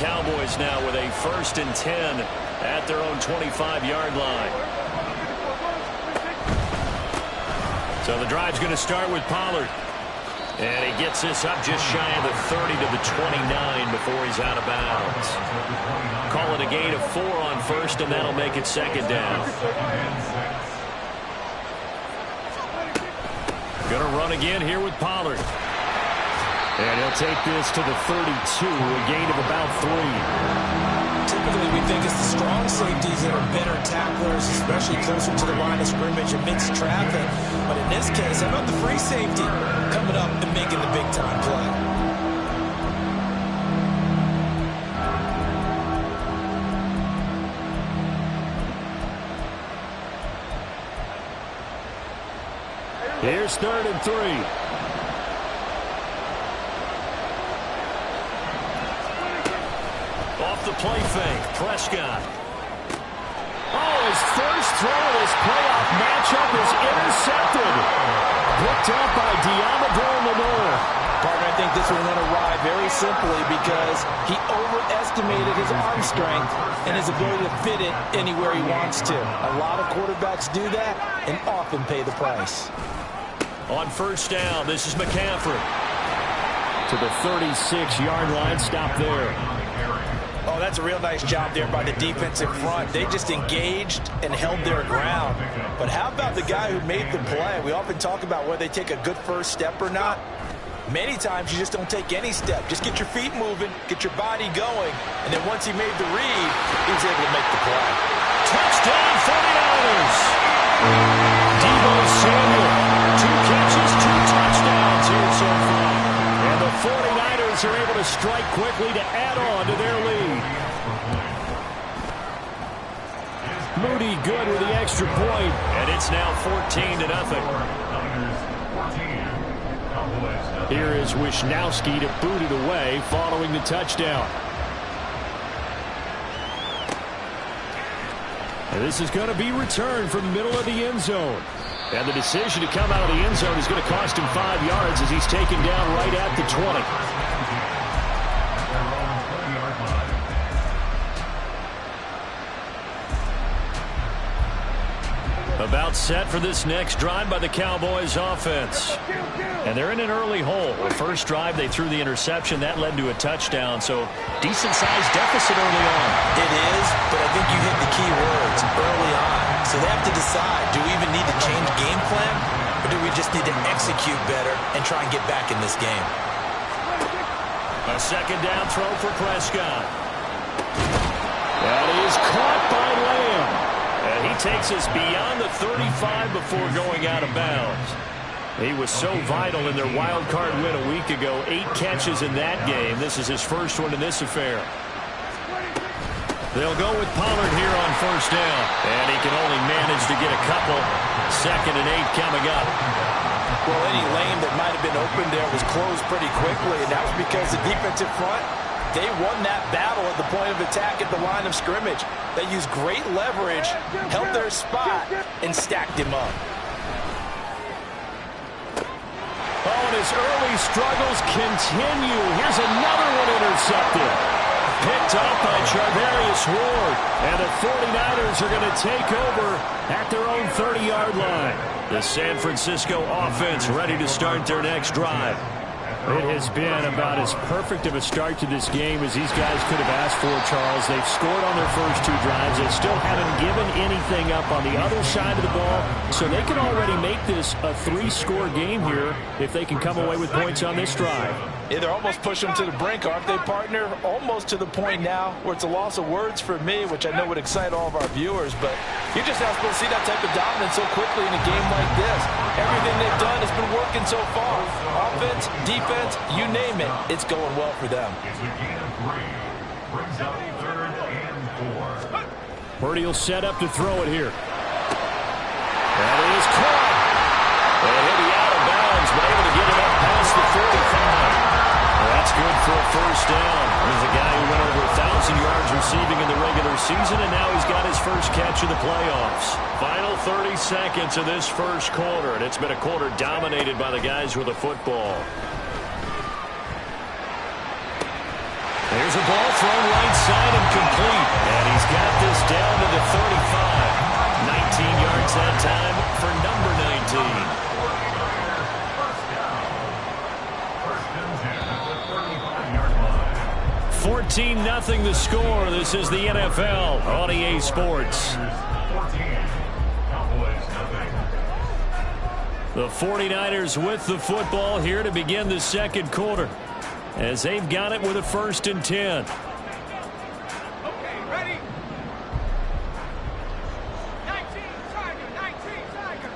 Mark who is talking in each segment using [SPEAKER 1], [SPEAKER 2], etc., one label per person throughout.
[SPEAKER 1] Cowboys now with a 1st and 10 at their own 25-yard line. So the drive's going to start with Pollard. And he gets this up just shy of the 30 to the 29 before he's out of bounds. Call it a gain of 4 on 1st, and that'll make it 2nd down. Going to run again here with Pollard. And he'll take this to the 32, a gain of about 3.
[SPEAKER 2] Typically, we think it's the strong safeties that are better tacklers, especially closer to the line of scrimmage amidst traffic. But in this case, how about the free safety coming up and making the big-time play?
[SPEAKER 1] Here's 3rd and 3. The play fake. Prescott. Oh, his first throw of this playoff matchup is intercepted. Picked up by Deommodore Lenoir.
[SPEAKER 2] Partner, I think this one went awry very simply because he overestimated his arm strength and his ability to fit it anywhere he wants to. A lot of quarterbacks do that and often pay the price.
[SPEAKER 1] On 1st down, this is McCaffrey. To the 36-yard line. Stop there.
[SPEAKER 2] Oh, that's a real nice job there by the defensive front. They just engaged and held their ground. But how about the guy who made the play? We often talk about whether they take a good first step or not. Many times you just don't take any step. Just get your feet moving, get your body going, and then once he made the read, he was able to make the play.
[SPEAKER 1] Touchdown 49ers! Deebo Samuel, 2 catches, 2 touchdowns here so far. And the 49ers are able to strike quickly to add on to their lead. Moody good with the extra point, and it's now 14-0. Here is Wisnowski to boot it away following the touchdown. And this is going to be returned from the middle of the end zone. And the decision to come out of the end zone is going to cost him 5 yards as he's taken down right at the 20. About set for this next drive by the Cowboys offense. And they're in an early hole. The first drive, they threw the interception. That led to a touchdown, so decent-sized deficit early on.
[SPEAKER 2] It is, but I think you hit the key words early on. So they have to decide, do we even need to change game plan, or do we just need to execute better and try and get back in this game?
[SPEAKER 1] A 2nd down throw for Prescott. That is caught by Lamb. And he takes us beyond the 35 before going out of bounds. He was so vital in their wild card win a week ago. 8 catches in that game. This is his first one in this affair. They'll go with Pollard here on 1st down. And he can only manage to get a couple. 2nd and 8 coming up.
[SPEAKER 2] Well, any lane that might have been open there was closed pretty quickly, and that was because the defensive front, they won that battle at the point of attack at the line of scrimmage. They used great leverage, held their spot, and stacked him up.
[SPEAKER 1] Oh, and his early struggles continue. Here's another one intercepted. Picked up by Charvarius Ward. And the 49ers are going to take over at their own 30-yard line. The San Francisco offense ready to start their next drive. It has been about as perfect of a start to this game as these guys could have asked for, Charles. They've scored on their first 2 drives. They still haven't given anything up on the other side of the ball, so they can already make this a 3-score game here if they can come away with points on this drive.
[SPEAKER 2] Yeah, they're almost pushing them to the brink, aren't they, partner? Almost to the point now where it's a loss of words for me, which I know would excite all of our viewers, but you're just not supposed to see that type of dominance so quickly in a game like this. Everything they've done has been working so far. Offense, defense, you name it, it's going well for them.
[SPEAKER 1] Purdy will set up to throw it here. That is caught. And he'll be out of bounds, but able to get it up past the 45. That's good for a 1st down. He's a guy who went over 1,000 yards receiving in the regular season, and now he's got his first catch of the playoffs. Final 30 seconds of this first quarter, and it's been a quarter dominated by the guys with the football. There's a ball thrown right sign him complete. And he's got this down to the 35. 19 yards that time for number 19. 14-0 the score. This is the NFL on EA Sports. The 49ers with the football here to begin the second quarter, as they've got it with a 1st and 10.
[SPEAKER 3] Okay, ready? 19, Tiger, 19, Tiger.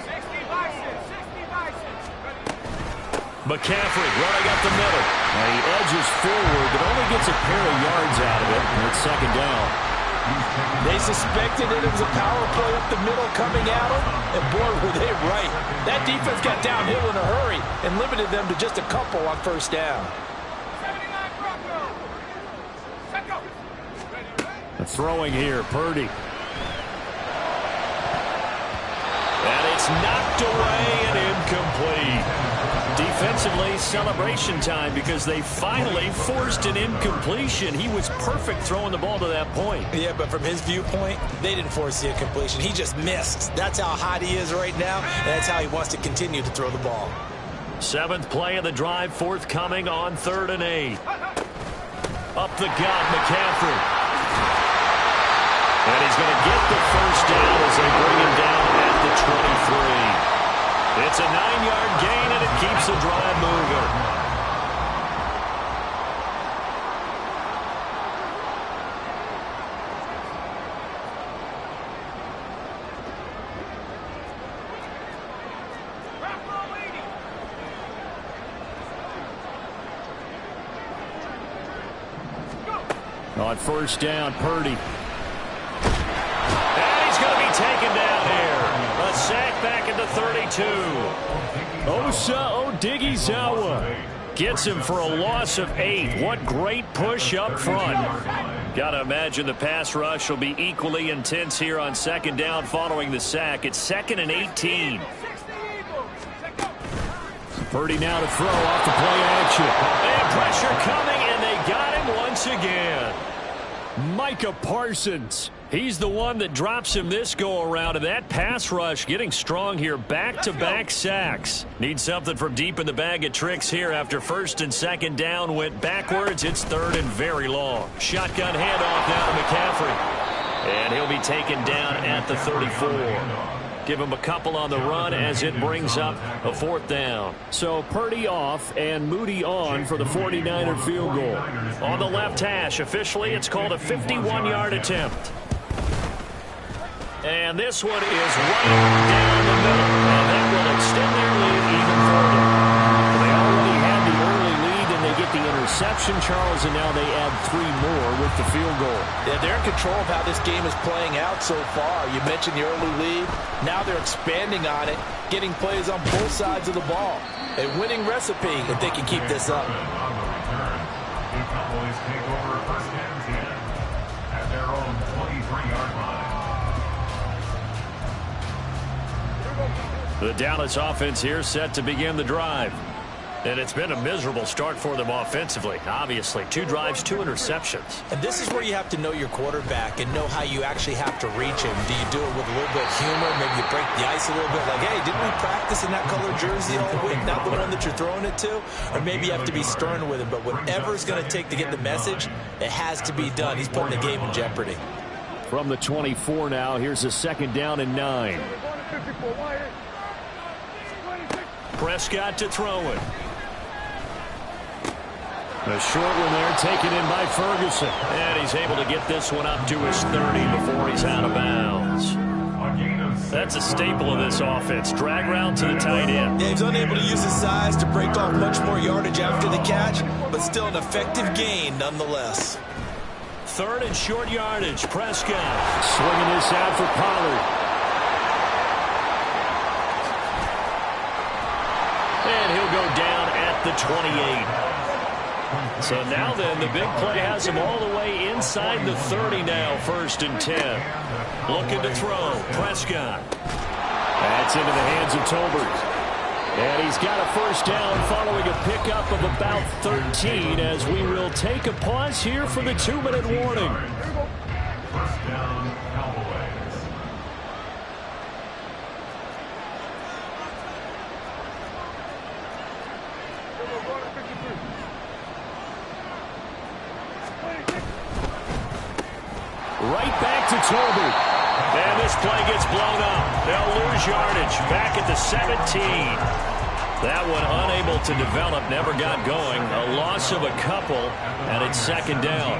[SPEAKER 3] 60 Bisons.
[SPEAKER 1] McCaffrey running up the middle. And he edges forward, but only gets a pair of yards out of it. And it's 2nd down.
[SPEAKER 2] They suspected that it was a power play up the middle coming at them, and boy, were they right. That defense got downhill in a hurry and limited them to just a couple on 1st down.
[SPEAKER 3] 79 Bronco. Set go.
[SPEAKER 1] Throwing here, Purdy. And it's knocked away and incomplete. Defensively, celebration time because they finally forced an incompletion. He was perfect throwing the ball to that point.
[SPEAKER 2] Yeah, but from his viewpoint, they didn't force the incompletion. He just missed. That's how hot he is right now, and that's how he wants to continue to throw the ball.
[SPEAKER 1] 7th play of the drive, forthcoming on 3rd and 8. Up the gut, McCaffrey. And he's going to get the 1st down as they bring him down at the 23. It's a 9-yard gain, and it keeps the drive moving. On 1st down, Purdy. And he's going to be taken down here. A sack back at the 32. Osa Odighizuwa gets him for a loss of 8. What great push up front. Got to imagine the pass rush will be equally intense here on 2nd down following the sack. It's 2nd and 18. Purdy now to throw off the play action. And pressure coming, and they got him once again. Micah Parsons. He's the one that drops him this go-around, and that pass rush getting strong here. Back-to-back sacks. Need something from deep in the bag of tricks here after 1st and 2nd down went backwards. It's 3rd and very long. Shotgun handoff now to McCaffrey. And he'll be taken down at the 34. Give him a couple on the run as it brings up a 4th down. So Purdy off and Moody on for the 49er field goal. On the left hash, officially it's called a 51-yard attempt. And this one is right down the middle. And that will extend their lead even further. They already had the early lead, and they get the interception, Charles, and now they add 3 more with the field goal.
[SPEAKER 2] Yeah, they're in control of how this game is playing out so far. You mentioned the early lead. Now they're expanding on it, getting plays on both sides of the ball. A winning recipe if they can keep this up.
[SPEAKER 4] The Cowboys take over 1st and 10 at their own 23-yard line.
[SPEAKER 1] The Dallas offense here set to begin the drive. And it's been a miserable start for them offensively. Obviously, 2 drives, 2 interceptions.
[SPEAKER 2] And this is where you have to know your quarterback and know how you actually have to reach him. Do you do it with a little bit of humor? Maybe you break the ice a little bit. Like, hey, didn't we practice in that colored jersey all week? Not the one that you're throwing it to? Or maybe you have to be stern with him. But whatever it's going to take to get the message, it has to be done. He's putting the game in jeopardy.
[SPEAKER 1] From the 24 now, here's a 2nd down and 9. Prescott to throw it. A short one there taken in by Ferguson. And he's able to get this one up to his 30 before he's out of bounds. That's a staple of this offense. Drag route to the tight end.
[SPEAKER 2] Yeah, he's unable to use his size to break off much more yardage after the catch, but still an effective gain nonetheless.
[SPEAKER 1] 3rd and short yardage. Prescott swinging this out for Pollard. And he'll go down at the 28. So now then, the big play has him all the way inside the 30 now, 1st and 10. Looking to throw. Prescott. That's into the hands of Tolbert. And he's got a first down following a pickup of about 13 as we will take a pause here for the 2-minute warning.
[SPEAKER 4] First down, Cowboys.
[SPEAKER 1] Right back to Tolbert. And this play gets blown up. They'll lose yardage back at the 17. That one unable to develop, never got going. A loss of a couple, and it's second down.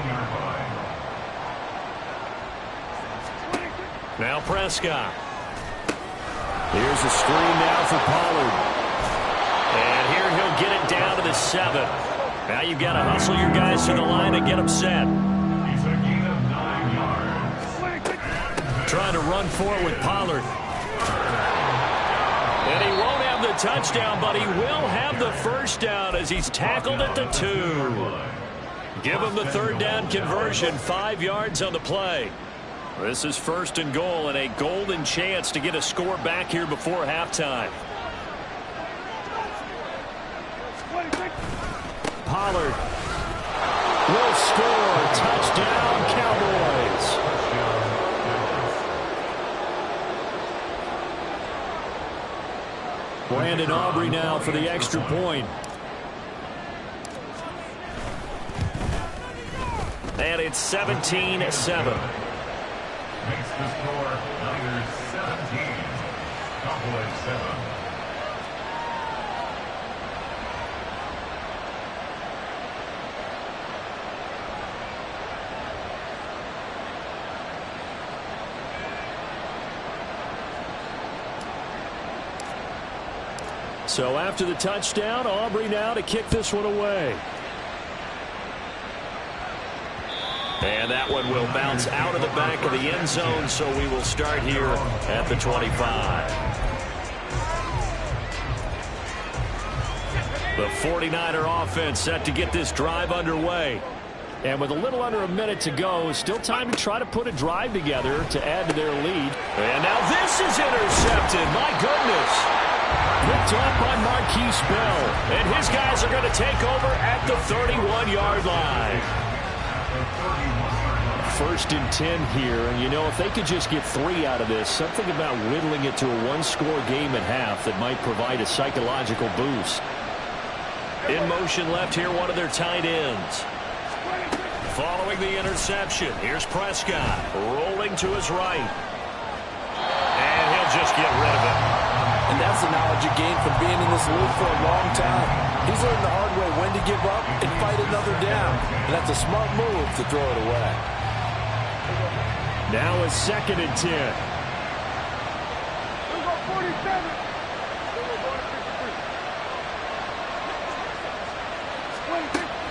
[SPEAKER 1] Now Prescott. Here's a screen now for Pollard. And here he'll get it down to the 7. Now you've got to hustle your guys to the line and get them set.
[SPEAKER 4] He's a gain of 9 yards.
[SPEAKER 1] Trying to run for it with Pollard. And he won't have the touchdown, but he will have the first down as he's tackled at the 2. Give him the third down conversion, 5 yards on the play. This is first and goal and a golden chance to get a score back here before halftime. Pollard will score. Touchdown, Cowboys. Brandon Aubrey now for the extra point. And it's 17-7.
[SPEAKER 4] Makes the score Niners 17. Cowboys 7.
[SPEAKER 1] So after the touchdown, Aubrey now to kick this one away. And that one will bounce out of the back of the end zone, so we will start here at the 25. The 49er offense set to get this drive underway. And with a little under a minute to go, still time to try to put a drive together to add to their lead. And now this is intercepted. My goodness. Picked up by Marquise Bell. And his guys are going to take over at the 31-yard line. First and 10 here. And, you know, if they could just get 3 out of this, something about whittling it to a one-score game at half that might provide a psychological boost. In motion left here, one of their tight ends. Following the interception, here's Prescott rolling to his right. And he'll just get rid of it.
[SPEAKER 2] And that's the knowledge you gain from being in this league for a long time. He's learned the hard way when to give up and fight another down. And that's a smart move to throw it away.
[SPEAKER 1] Now a second and 10.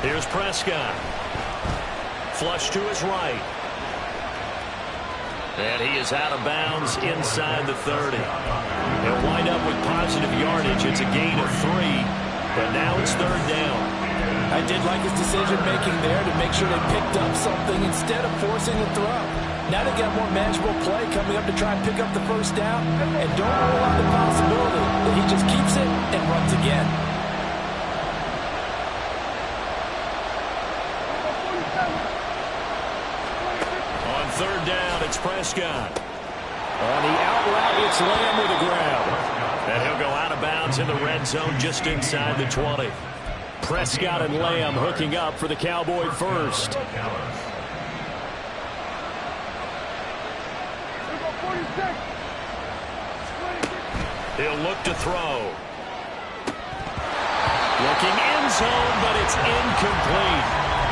[SPEAKER 1] Here's Prescott. Flush to his right. And he is out of bounds inside the 30. He'll wind up with positive yardage. It's a gain of 3, but now it's third down.
[SPEAKER 2] I did like his decision-making there to make sure they picked up something instead of forcing the throw. Now they got more manageable play coming up to try and pick up the first down, and don't rule out the possibility that he just keeps it and runs again.
[SPEAKER 1] Third down, it's Prescott. On the out route, it's Lamb with a grab. And he'll go out of bounds in the red zone just inside the 20. Prescott and Lamb hooking up for the Cowboy first. He'll look to throw. Looking end zone, but it's incomplete.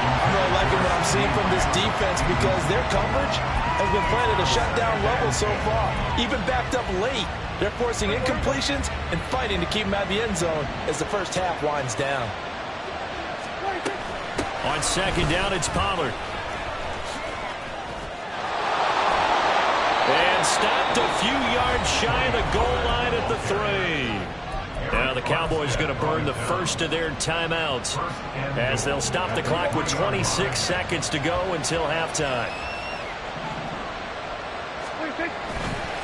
[SPEAKER 2] I'm really liking what I'm seeing from this defense because their coverage has been playing at a shutdown level so far. Even backed up late, they're forcing incompletions and fighting to keep them out of the end zone as the first half winds down.
[SPEAKER 1] On second down, it's Pollard. And stopped a few yards shy of the goal line at the 3. Now the Cowboys going to burn the first of their timeouts as they'll stop the clock with 26 seconds to go until halftime.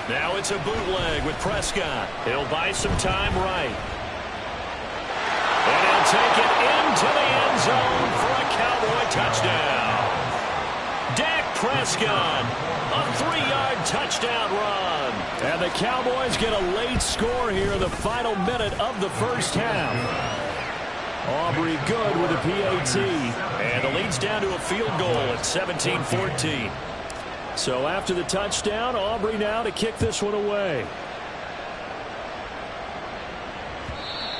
[SPEAKER 1] Now it's a bootleg with Prescott. He'll buy some time right. to the end zone for a Cowboy touchdown. Dak Prescott, a 3-yard touchdown run. And the Cowboys get a late score here in the final minute of the first half. Aubrey good with a PAT. And the lead's down to a field goal at 17-14. So after the touchdown, Aubrey now to kick this one away.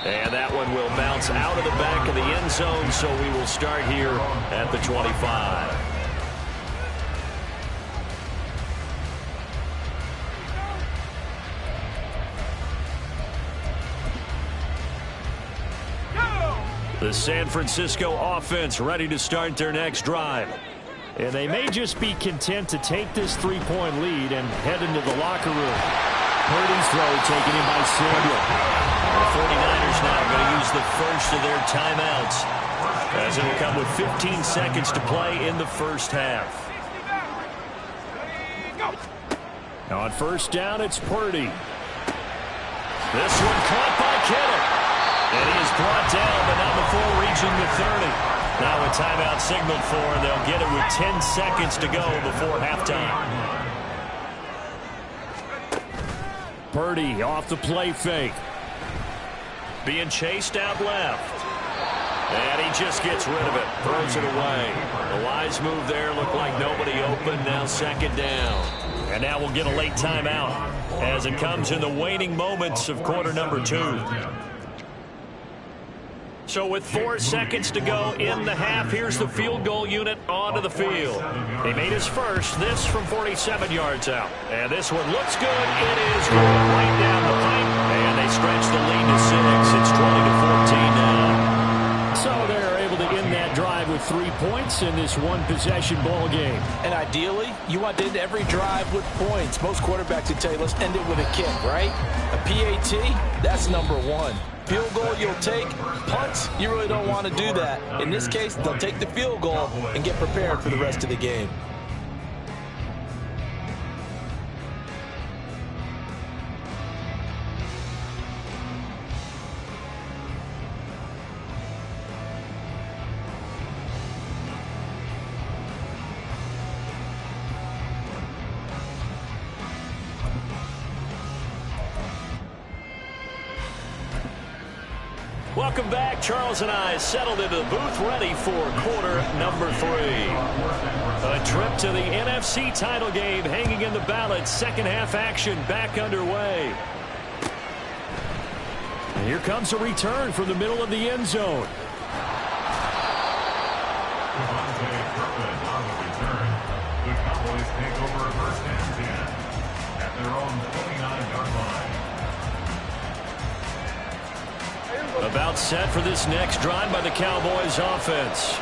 [SPEAKER 1] And that one will bounce out of the back of the end zone, so we will start here at the 25. The San Francisco offense ready to start their next drive. And they may just be content to take this 3-point lead and head into the locker room. Purdy's throw taken in by Samuel. The 49ers now going to use the first of their timeouts, as it will come with 15 seconds to play in the first half. Now on first down, it's Purdy. This one caught by Kittle. And he is brought down, but not before reaching the 30. Now a timeout signaled for, and they'll get it with 10 seconds to go before halftime. Purdy off the play fake. Being chased out left. And he just gets rid of it. Throws it away. The wise move there. Looked like nobody open. Now second down. And now we'll get a late timeout as it comes in the waning moments of quarter number 2. So with 4 seconds to go in the half, here's the field goal unit onto the field. He made his first, this from 47 yards out. And this one looks good. It is good right down the pipe. And they stretch the lead to 6. It's 20-14 now. So they're able to end that drive with 3 points in this one-possession ball game.
[SPEAKER 2] And ideally, you want to end every drive with points. Most quarterbacks would tell you, let's end it with a kick, right? A PAT, that's number 1. Field goal you'll take. Punts, you really don't want to do that. In this case, they'll take the field goal and get prepared for the rest of the game.
[SPEAKER 1] Welcome back. Charles and I settled into the booth ready for quarter number 3. A trip to the NFC title game hanging in the balance. Second half action back underway. And here comes a return from the middle of the end zone.
[SPEAKER 4] The Cowboys take over first and 10 at their own 29-yard line.
[SPEAKER 1] About set for this next drive by the Cowboys offense.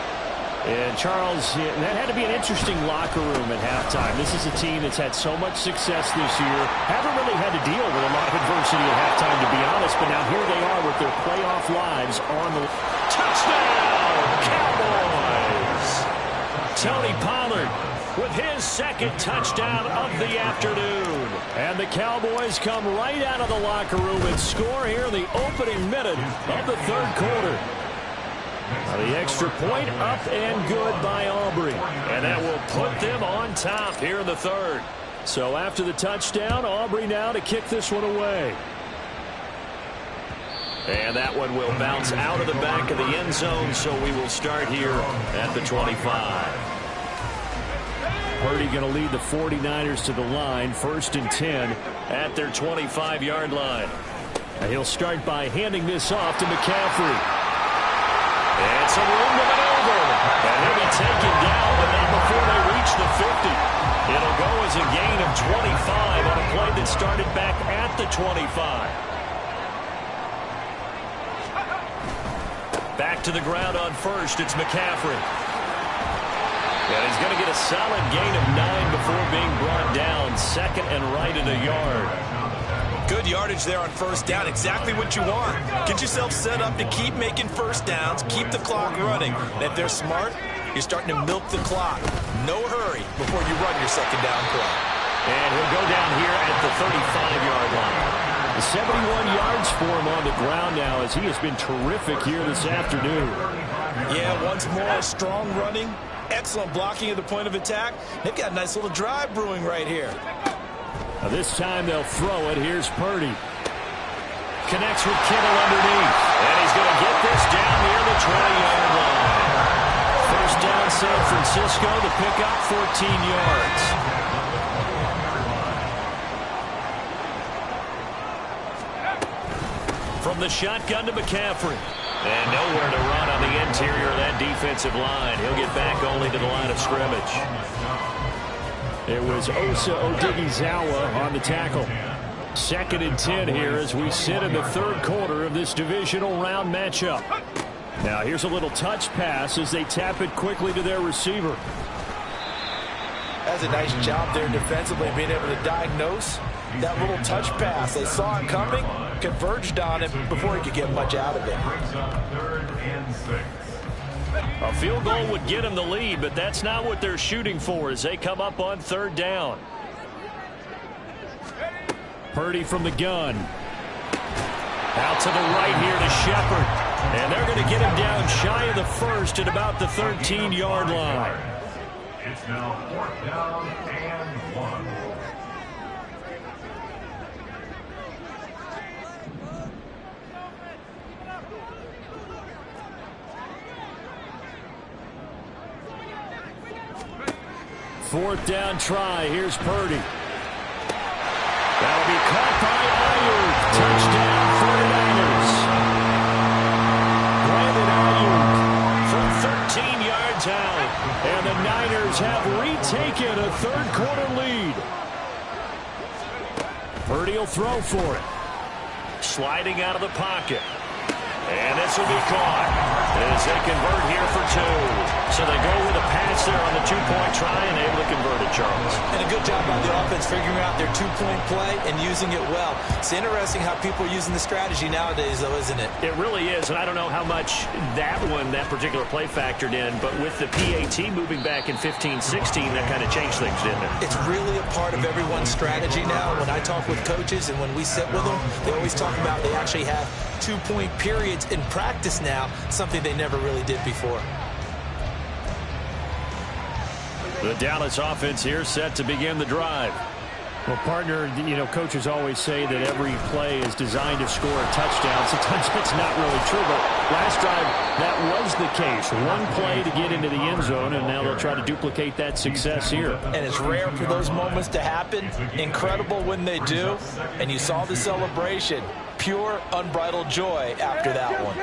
[SPEAKER 1] And Charles, that had to be an interesting locker room at halftime. This is a team that's had so much success this year. Haven't really had to deal with a lot of adversity at halftime, to be honest. But now here they are with their playoff lives on the touchdown, Cowboys. Tony Pollard with his second touchdown of the afternoon. And the Cowboys come right out of the locker room and score here in the opening minute of the third quarter. Now the extra point up and good by Aubrey. And that will put them on top here in the third. So after the touchdown, Aubrey now to kick this one away. And that one will bounce out of the back of the end zone, so we will start here at the 25. Purdy going to lead the 49ers to the line, 1st and 10 at their 25-yard line. And he'll start by handing this off to McCaffrey. And some room to maneuver. And he'll be taken down, but not before they reach the 50. It'll go as a gain of 25 on a play that started back at the 25. Back to the ground on first, it's McCaffrey. And he's going to get a solid gain of 9 before being brought down. Second and right at a yard.
[SPEAKER 2] Good yardage there on first down. Exactly what you want. Get yourself set up to keep making first downs. Keep the clock running. And if they're smart, you're starting to milk the clock. No hurry before you run your second down play.
[SPEAKER 1] And he'll go down here at the 35-yard line. 71 yards for him on the ground now, as he has been terrific here this afternoon.
[SPEAKER 2] Yeah, once more, strong running, excellent blocking at the point of attack. They've got a nice little drive brewing right here.
[SPEAKER 1] Now this time they'll throw it. Here's Purdy. Connects with Kittle underneath. And he's going to get this down near the 20-yard line. First down, San Francisco. The pickup, 14 yards. From the shotgun to McCaffrey. And nowhere to run on the interior of that defensive line. He'll get back only to the line of scrimmage. It was Osa Odighizuwa on the tackle. 2nd and 10 here as we sit in the third quarter of this divisional round matchup. Now here's a little touch pass as they tap it quickly to their receiver.
[SPEAKER 2] That's a nice job there defensively, being able to diagnose that little touch pass. They saw it coming, converged on it before he could get much out of it.
[SPEAKER 1] A field goal would get them the lead, but that's not what they're shooting for as they come up on 3rd down. Purdy from the gun. Out to the right here to Shepard. And they're going to get him down shy of the first at about the 13-yard line.
[SPEAKER 4] It's now 4th down and 1.
[SPEAKER 1] Fourth down try. Here's Purdy. That'll be caught by Ayuk. Touchdown 49ers. Brandon Ayuk from 13 yards out. And the Niners have retaken a third-quarter lead. Purdy will throw for it. Sliding out of the pocket. And this will be caught as they convert here for 2. So they go with a pass there on the 2-point try and able to convert it, Charles.
[SPEAKER 2] And a good job by the offense figuring out their 2-point play and using it well. It's interesting how people are using the strategy nowadays, though, isn't it?
[SPEAKER 1] It really is, and I don't know how much that particular play factored in, but with the PAT moving back in 15-16, that kind of changed things, didn't it?
[SPEAKER 2] It's really a part of everyone's strategy now. When I talk with coaches and when we sit with them, they always talk about they actually have 2-point periods in practice now, something they never really did before.
[SPEAKER 1] The Dallas offense here set to begin the drive. Well, partner, coaches always say that every play is designed to score a touchdown. Sometimes that's not really true, but last drive, that was the case. One play to get into the end zone, and now they'll try to duplicate that success here.
[SPEAKER 2] And it's rare for those moments to happen. Incredible when they do. And you saw the celebration. Pure, unbridled joy after that one.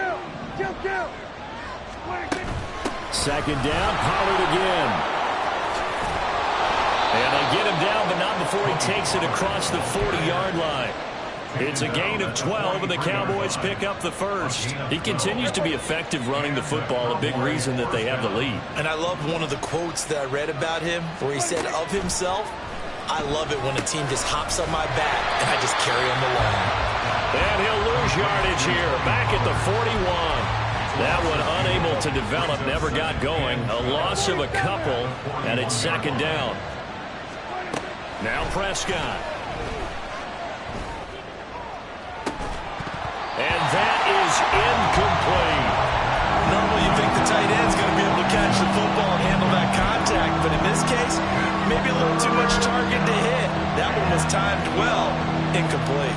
[SPEAKER 1] 2nd down, Pollard again. And they get him down, but not before he takes it across the 40-yard line. It's a gain of 12, and the Cowboys pick up the first. He continues to be effective running the football, a big reason that they have the lead.
[SPEAKER 2] And I love one of the quotes that I read about him, where he said of himself, "I love it when a team just hops on my back, and I just carry them along."
[SPEAKER 1] And he'll lose yardage here, back at the 41. That one unable to develop, never got going. A loss of a couple, and it's 2nd down. Now Prescott. And that is incomplete.
[SPEAKER 2] Normally you think the tight end's going to be able to catch the football and handle that contact, but in this case, maybe a little too much target to hit. That one was timed well, incomplete.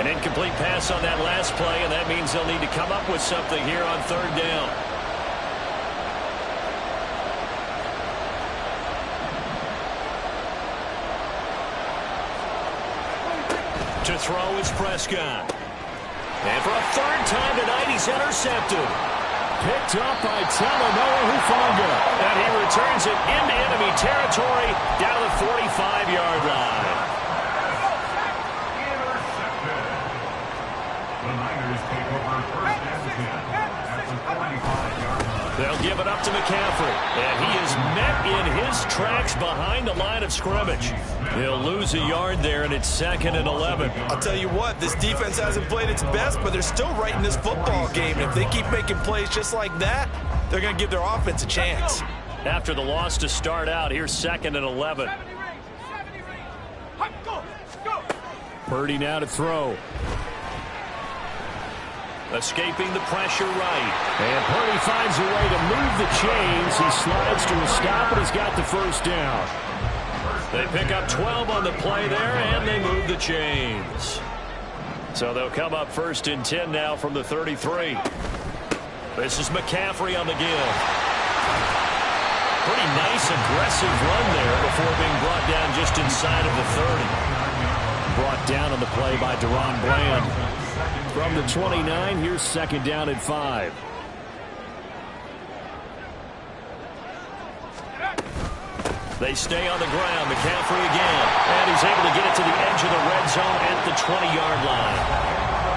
[SPEAKER 1] An incomplete pass on that last play, and that means they'll need to come up with something here on 3rd down. To throw is Prescott. And for a 3rd time tonight, he's intercepted. Picked up by Talanoa Hufanga. And he returns it into enemy territory down the 45-yard line. They'll give it up to McCaffrey. And he is met in his tracks behind the line of scrimmage. He'll lose a yard there, and it's 2nd and 11.
[SPEAKER 2] I'll tell you what, this defense hasn't played its best, but they're still right in this football game. If they keep making plays just like that, they're going to give their offense a chance.
[SPEAKER 1] After the loss to start out, here's 2nd and 11.
[SPEAKER 3] 70 range. Hop, go, go.
[SPEAKER 1] Purdy now to throw. Escaping the pressure right. And Purdy finds a way to move the chains. He slides to a stop, and he's got the first down. They pick up 12 on the play there, and they move the chains. So they'll come up 1st and 10 now from the 33. This is McCaffrey on the give. Pretty nice, aggressive run there before being brought down just inside of the 30. Brought down on the play by Deron Bland. From the 29, here's 2nd down and 5. They stay on the ground. McCaffrey again. And he's able to get it to the edge of the red zone at the 20-yard line.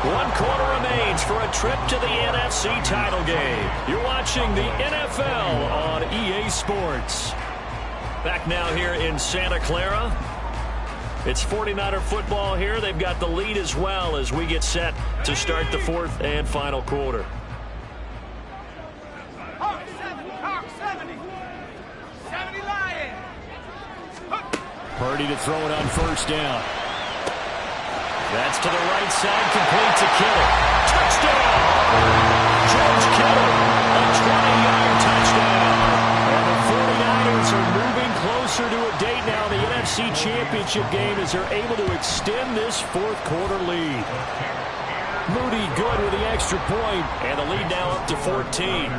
[SPEAKER 1] 1 quarter remains for a trip to the NFC title game. You're watching the NFL on EA Sports. Back now here in Santa Clara. It's 49er football here. They've got the lead as well as we get set to start the 4th and final quarter.
[SPEAKER 3] Hawk 70. 70 Lions.
[SPEAKER 1] Purdy to throw it on 1st down. That's to the right side, complete to Kittle. Touchdown! George Kittle, a 20-yard touchdown. And the 49ers are moving closer to a date now in the NFC Championship game as they're able to extend this 4th quarter lead. Moody good with the extra point, and the lead now up to 14.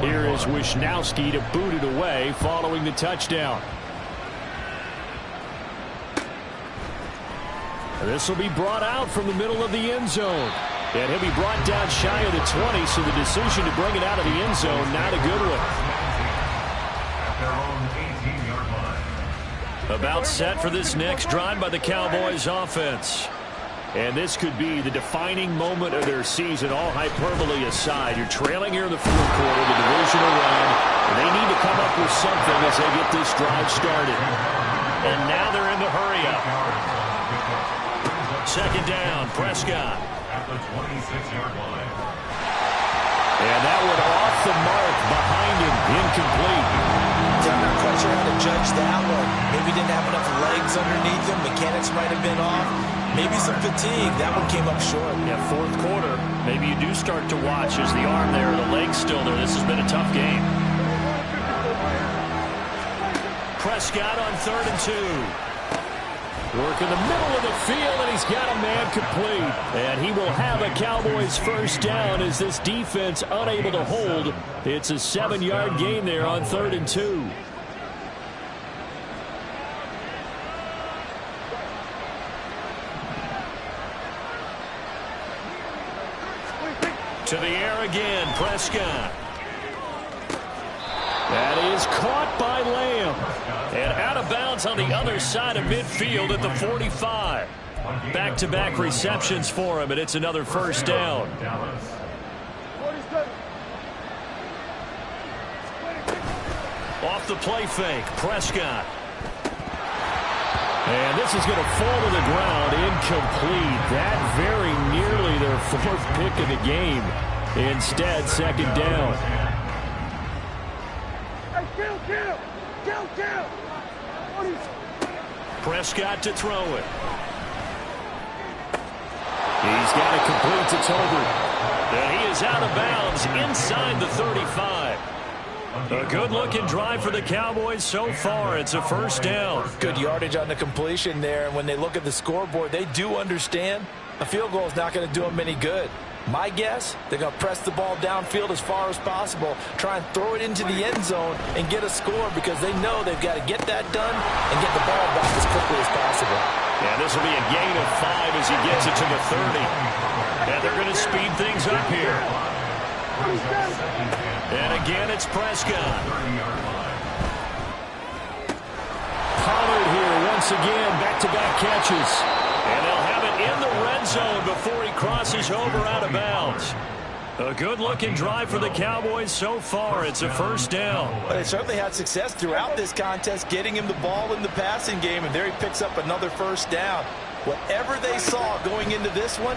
[SPEAKER 1] Here is Wisnowski to boot it away following the touchdown. This will be brought out from the middle of the end zone. And he'll be brought down shy of the 20, so the decision to bring it out of the end zone, not a good one. About set for this next drive by the Cowboys offense. And this could be the defining moment of their season, all hyperbole aside. You're trailing here in the 4th quarter, the divisional round, and they need to come up with something as they get this drive started. And now they're in the hurry-up. 2nd down, Prescott.
[SPEAKER 4] At the 26-yard line.
[SPEAKER 1] And that one off the mark behind him, incomplete.
[SPEAKER 2] I'm not quite sure how to judge that one. Maybe didn't have enough legs underneath him. Mechanics might have been off. Maybe some fatigue. That one came up short.
[SPEAKER 1] Yeah, 4th quarter. Maybe you do start to watch as the arm there, the leg's still there. This has been a tough game. Prescott on 3rd and 2. Work in the middle of the field, and he's got a man complete. And he will have a Cowboys 1st down as this defense unable to hold. It's a 7-yard gain there on 3rd and 2. To the air again, Prescott. That is caught by Lamb. And out of bounds on the other side of midfield at the 45. Back-to-back receptions for him, and it's another 1st down. Off the play fake, Prescott. And this is going to fall to the ground, incomplete. That very nearly their 4th pick of the game. Instead, 2nd down. Prescott to throw it. He's got it complete to Tolbert. And he is out of bounds inside the 35. A good-looking drive for the Cowboys so far. It's a 1st down.
[SPEAKER 2] Good yardage on the completion there. And when they look at the scoreboard, they do understand a field goal is not going to do them any good. My guess, they're going to press the ball downfield as far as possible, try and throw it into the end zone and get a score because they know they've got to get that done and get the ball back as quickly as possible.
[SPEAKER 1] Yeah, this will be a gain of 5 as he gets it to the 30. And they're going to speed things up here. And again, it's Prescott. Pollard here once again, back-to-back catches. And they'll have it in the red zone before he crosses over out of bounds. A good-looking drive for the Cowboys so far. It's a 1st down.
[SPEAKER 2] Well, they certainly had success throughout this contest, getting him the ball in the passing game, and there he picks up another 1st down. Whatever they saw going into this one,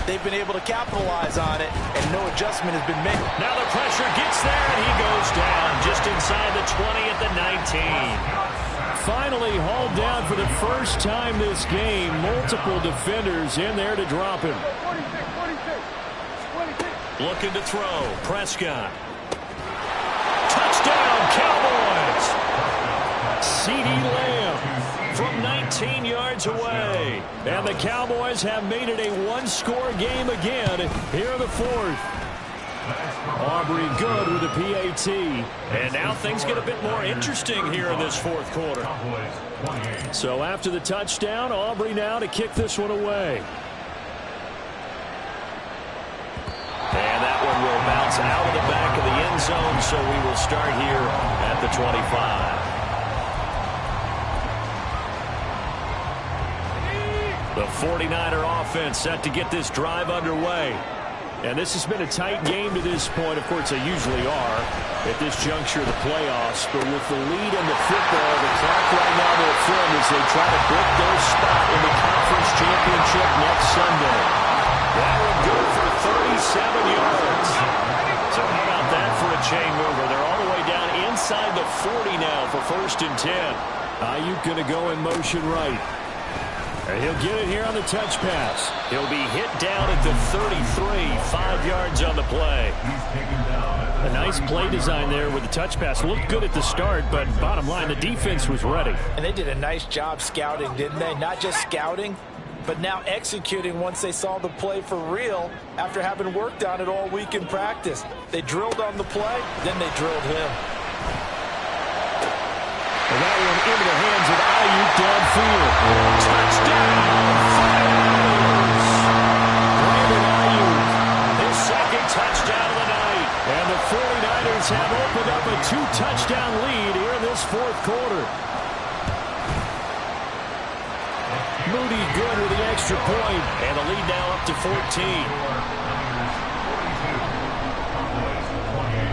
[SPEAKER 2] they've been able to capitalize on it, and no adjustment has been made.
[SPEAKER 1] Now the pressure gets there, and he goes down just inside the 20 at the 19. Finally hauled down for the first time this game. Multiple defenders in there to drop him.
[SPEAKER 3] 46.
[SPEAKER 1] Looking to throw. Prescott. Touchdown, Cowboys! CeeDee Lamb from 19 yards away. And the Cowboys have made it a one-score game again here in the fourth. Aubrey good with a PAT. And now things get a bit more interesting here in this fourth quarter. So after the touchdown, Aubrey now to kick this one away. And that one will bounce out of the back of the end zone, so we will start here at the 25. The 49er offense set to get this drive underway. And this has been a tight game to this point. Of course, they usually are at this juncture of the playoffs. But with the lead in the football, the clock right now to a friend as they try to book their spot in the conference championship next Sunday. That one good for 37 yards. So how about that for a chain mover? They're all the way down inside the 40 now for 1st and 10. Ayuk going to go in motion right. And he'll get it here on the touch pass. He'll be hit down at the 33, 5 yards on the play. A nice play design there with the touch pass. Looked good at the start, but bottom line, the defense was ready.
[SPEAKER 2] And they did a nice job scouting, didn't they? Not just scouting, but now executing once they saw the play for real after having worked on it all week in practice. They drilled on the play, then they drilled him.
[SPEAKER 1] And that one into the hands of Ayuk downfield. Touchdown! Brandon Ayuk, his second touchdown of the night. And the 49ers have opened up a 2-touchdown lead here in this fourth quarter. Moody good with the extra point. And the lead now up to 14.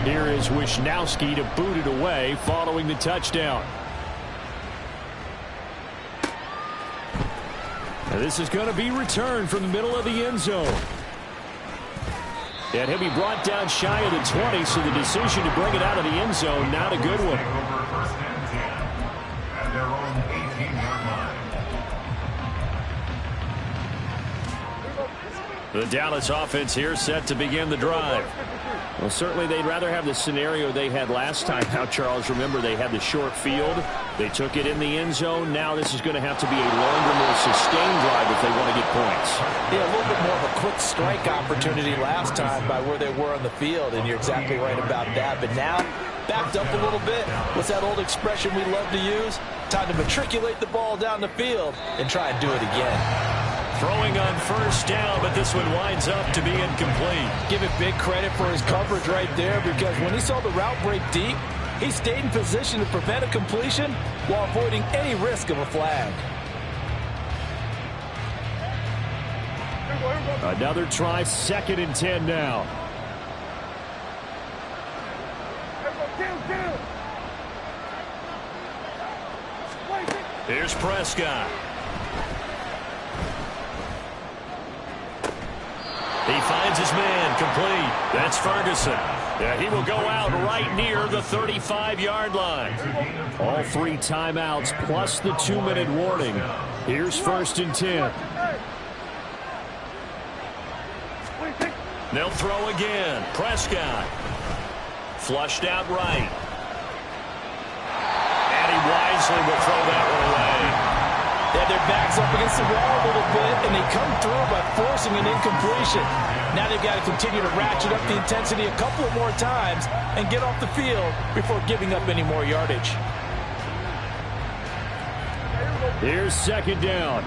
[SPEAKER 1] Here is Wisnowski to boot it away following the touchdown. And this is going to be returned from the middle of the end zone. And he'll be brought down shy of the 20, so the decision to bring it out of the end zone, not a good one. The Dallas offense here set to begin the drive. Well, certainly they'd rather have the scenario they had last time out, Charles. Remember, they had the short field. They took it in the end zone. Now this is going to have to be a longer, more sustained drive if they want to get points.
[SPEAKER 2] Yeah, a little bit more of a quick strike opportunity last time by where they were on the field, and you're exactly right about that. But now, backed up a little bit. What's that old expression we love to use? Time to matriculate the ball down the field and try and do it again.
[SPEAKER 1] Throwing on first down, but this one winds up to be incomplete.
[SPEAKER 2] Give it big credit for his coverage right there, because when he saw the route break deep, he stayed in position to prevent a completion while avoiding any risk of a flag.
[SPEAKER 1] Another try, 2nd and 10 now. Here's Prescott. He finds his man, complete. That's Ferguson. Yeah, he will go out right near the 35-yard line. All 3 timeouts plus the 2-minute warning. Here's 1st and 10. They'll throw again. Prescott. Flushed out right. And he wisely will throw that one away.
[SPEAKER 2] They have their backs up against the wall a little bit, and they come through by forcing an incompletion. Now they've got to continue to ratchet up the intensity a couple of more times and get off the field before giving up any more yardage.
[SPEAKER 1] Here's 2nd down.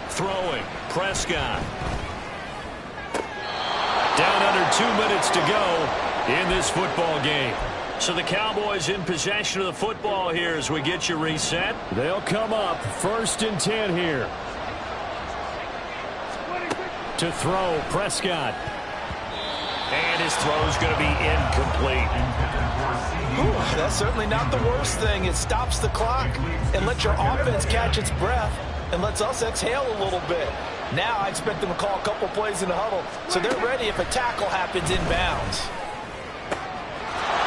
[SPEAKER 1] Throwing. Prescott. Down under 2 minutes to go in this football game. So the Cowboys in possession of the football here as we get you reset. They'll come up 1st and 10 here. To throw, Prescott. And his throw's going to be incomplete.
[SPEAKER 2] Ooh, that's certainly not the worst thing. It stops the clock and lets your offense catch its breath and lets us exhale a little bit. Now I expect them to call a couple plays in the huddle so they're ready if a tackle happens inbounds.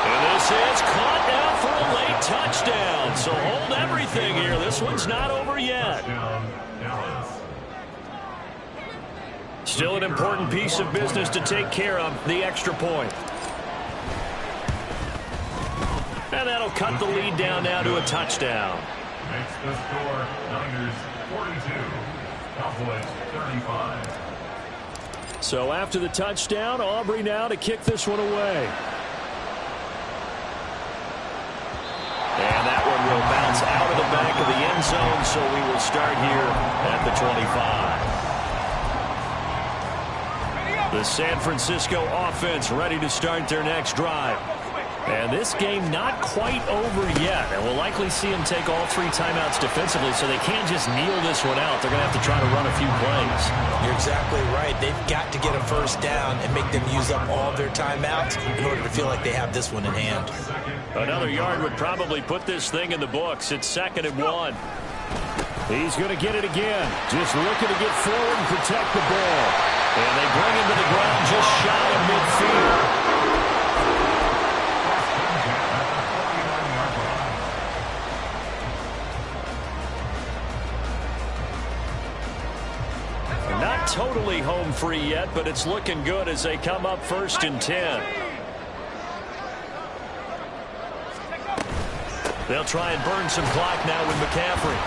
[SPEAKER 1] And this is caught now for a late touchdown. So hold everything here. This one's not over yet. Still an important piece of business to take care of, the extra point. And that'll cut the lead down now to a touchdown.
[SPEAKER 4] Makes the score Niners 42, Cowboys 35.
[SPEAKER 1] So after the touchdown, Aubrey now to kick this one away. And that one will bounce out of the back of the end zone, so we will start here at the 25. The San Francisco offense ready to start their next drive. And this game not quite over yet. And we'll likely see them take all 3 timeouts defensively, so they can't just kneel this one out. They're going to have to try to run a few plays.
[SPEAKER 2] You're exactly right. They've got to get a first down and make them use up all of their timeouts in order to feel like they have this one in hand.
[SPEAKER 1] Another yard would probably put this thing in the books. It's 2nd and 1. He's going to get it again. Just looking to get forward and protect the ball. And they bring him to the ground just shy of midfield. Not totally home free yet, but it's looking good as they come up 1st and 10. They'll try and burn some clock now with McCaffrey.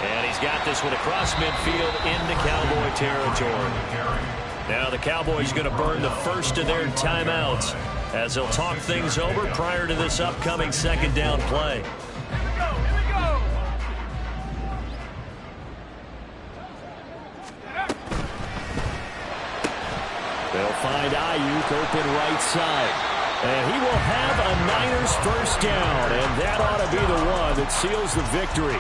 [SPEAKER 1] And he's got this one across midfield into Cowboy territory. Now the Cowboys going to burn the first of their timeouts as they'll talk things over prior to this upcoming 2nd down play. They'll find Ayuk open right side. And he will have a Niners first down. And that ought to be the one that seals the victory.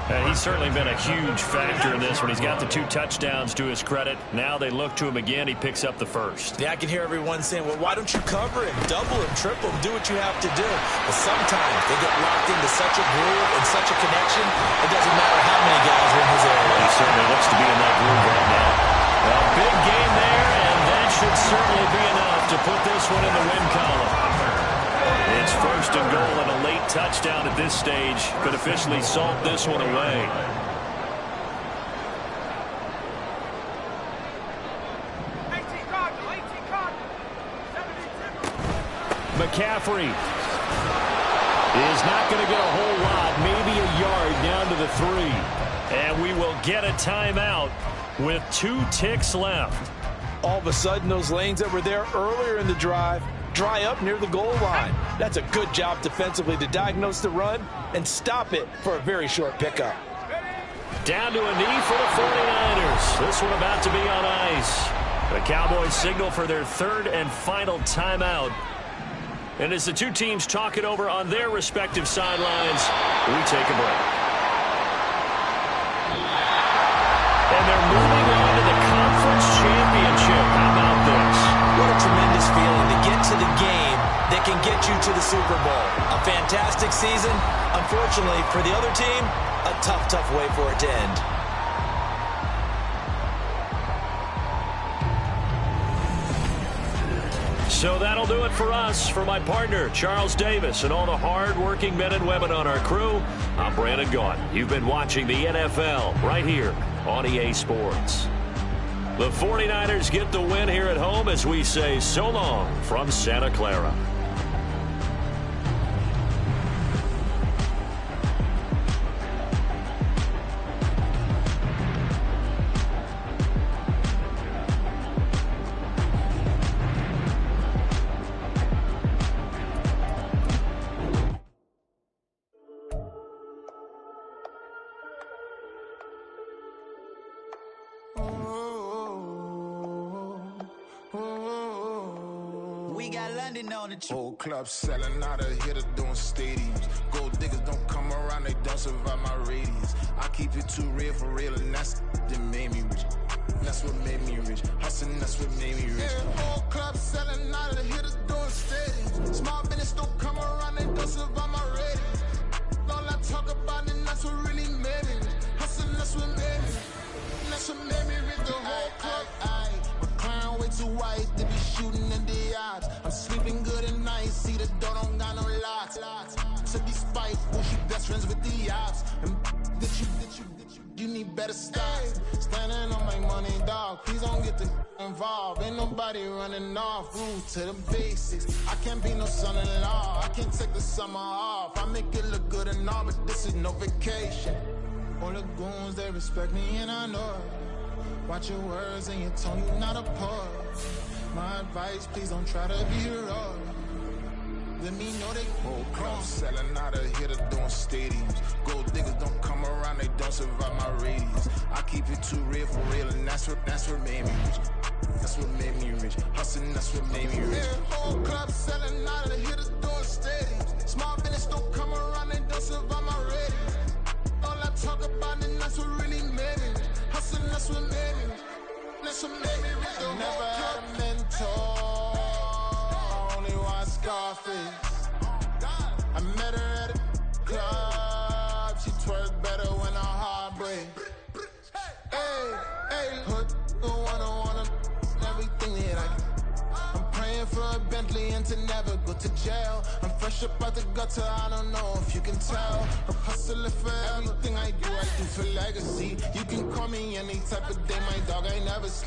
[SPEAKER 1] He's certainly been a huge factor in this one. He's got the 2 touchdowns to his credit. Now they look to him again. He picks up the first.
[SPEAKER 2] Yeah, I can hear everyone saying, well, why don't you cover him, double him, triple him, do what you have to do. But sometimes they get locked into such a groove and such a connection, it doesn't matter how many guys are in his area.
[SPEAKER 1] He certainly looks to be in that groove right now. A big game there, and that should certainly be enough to put this one in the win column. It's 1st and goal, and a late touchdown at this stage could officially salt this one away. McCaffrey is not going to get a whole lot, maybe a yard down to the 3. And we will get a timeout with 2 ticks left.
[SPEAKER 2] All of a sudden, those lanes that were there earlier in the drive dry up near the goal line. That's a good job defensively to diagnose the run and stop it for a very short pickup.
[SPEAKER 1] Down to a knee for the 49ers. This one about to be on ice. The Cowboys signal for their 3rd and final timeout. And as the 2 teams talk it over on their respective sidelines, we take a break. And they're moving on to the conference championship. How about this?
[SPEAKER 2] What a tremendous feeling to get to the game that can get you to the Super Bowl. A fantastic season. Unfortunately, for the other team, a tough, tough way for it to end.
[SPEAKER 1] So that'll do it for us. For my partner, Charles Davis, and all the hard-working men and women on our crew, I'm Brandon Gaudin. You've been watching the NFL right here on EA Sports. The 49ers get the win here at home as we say so long from Santa Clara.
[SPEAKER 5] Whole club selling out of here to doing stadiums. Gold diggers don't come around, they don't survive my radius. I keep it too real for real, and that's that made me rich. That's what made me rich. Hustling, that's what made me rich. wife, they be shooting in the yachts. I'm sleeping good at night, see the door don't got no locks. To be spiteful, she best friends with the ops. And you need better stocks. Standing on my money, dog. Please don't get the involved. Ain't nobody running off. Rude to the basics. I can't be no son-in-law. I can't take the summer off. I make it look good and all, but this is no vacation. All the goons, they respect me and I know it. Watch your words and your tone, you not a poet. My advice, please don't try to be heroic. Let me know they whole crowd selling out of here to doing stadiums. Gold diggers don't come around, they don't survive my radius. I keep it too real for real, and that's what made me rich. That's what made me rich. Hustling, that's what made me rich. Whole club selling out of here to doing stadiums. Small business don't come around, they don't survive my radius. All I talk about, and that's what really made me rich. Hustling, that's what made me rich. That's what made me rich. I never had a mentor. Scarface. I met her at a club. She twerk better when her heart breaks. Hey, hood, wanna everything that I can. I'm praying for a Bentley and to never go to jail. I'm fresh up out the gutter, I don't know if you can tell. I'm hustling for everything I do for legacy. You can call me any type of day, my dog, I never sleep.